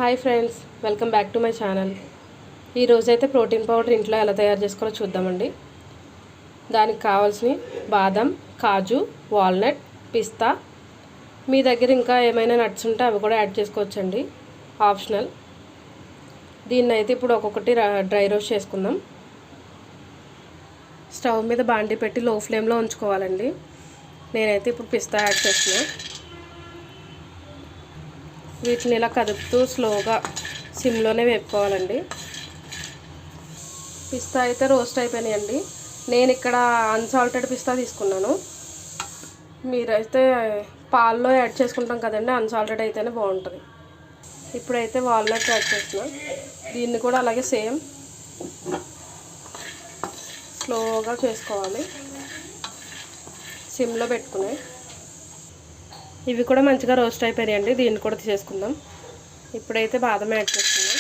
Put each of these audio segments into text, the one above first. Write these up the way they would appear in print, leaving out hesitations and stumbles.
Hi friends, welcome back to my channel. ఈరోజైతే protein powder ఇంట్లో ఎలా తయారు చేసుకోవాలో చూద్దామండి. దానికి కావాల్సిన బాదం, కాజు, వాల్నట్, పిస్తా, మీ దగ్గర ఇంకా ఏమైనా నట్స్ ఉంటే అవి కూడా యాడ్ చేసుకోవచ్చండి, ఆప్షనల్. దీన్ని అయితే ఇప్పుడు ఒక్కొక్కటి డ్రై రోస్ట్ చేసుకుందాం. స్టవ్ మీద బాండి పెట్టి లో ఫ్లేమ్లో ఉంచుకోవాలండి. నేనైతే ఇప్పుడు పిస్తా యాడ్ చేస్తున్నాను. వీటిని ఇలా కదుపుతూ స్లోగా సిమ్లోనే వేపుకోవాలండి. పిస్తా అయితే రోస్ట్ అయిపోయినాయండి. నేను ఇక్కడ అన్సాల్టెడ్ పిస్తా తీసుకున్నాను. మీరైతే పాల్లో యాడ్ చేసుకుంటాం కదండి, అన్సాల్టెడ్ అయితేనే బాగుంటుంది. ఇప్పుడైతే వాల్నట్ యాడ్ చేస్తున్నాను. దీన్ని కూడా అలాగే సేమ్ స్లోగా చేసుకోవాలి, సిమ్లో పెట్టుకుని. ఇవి కూడా మంచిగా రోస్ట్ అయిపోయాయండి. దీన్ని కూడా తీసేసుకుందాం. ఇప్పుడైతే బాదం యాడ్ చేసుకుందాం.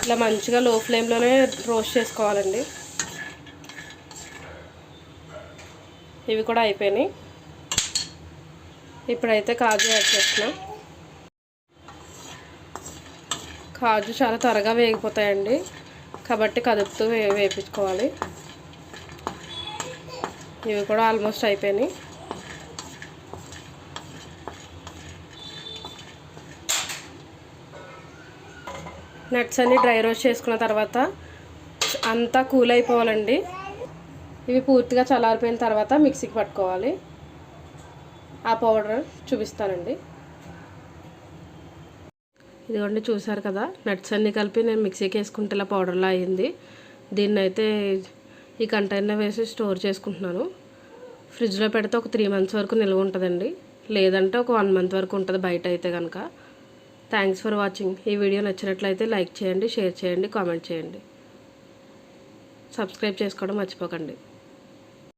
ఇలా మంచిగా లో ఫ్లేమ్లోనే రోస్ట్ చేసుకోవాలండి. ఇవి కూడా అయిపోయినాయి. ఇప్పుడైతే కాజు యాడ్ చేస్తున్నాం. కాజు చాలా త్వరగా వేగిపోతాయండి, కాబట్టి కదుపుతూ వేపించుకోవాలి. ఇవి కూడా ఆల్మోస్ట్ అయిపోయినాయి. నట్స్ అన్ని డ్రై రోస్ట్ చేసుకున్న తర్వాత అంతా కూల్ అయిపోవాలండి. ఇవి పూర్తిగా చల్లారిపోయిన తర్వాత మిక్సీకి పట్టుకోవాలి. ఆ పౌడర్ చూపిస్తానండి. ఇదిగోండి, చూసారు కదా, నట్స్ అన్నీ కలిపి నేను మిక్సీకి వేసుకుంటే ఇలా పౌడర్లా అయ్యింది. దీన్ని అయితే ఈ కంటైనర్ వేసి స్టోర్ చేసుకుంటున్నాను. ఫ్రిడ్జ్లో పెడితే ఒక 3 months వరకు నిల్వ ఉంటుందండి, లేదంటే ఒక 1 month వరకు ఉంటుంది బయట అయితే కనుక. Thanks for watching. ఈ వీడియో నచ్చినట్లయితే లైక్ చేయండి, షేర్ చేయండి, కామెంట్ చేయండి. సబ్స్క్రైబ్ చేసుకోవడం మర్చిపోకండి.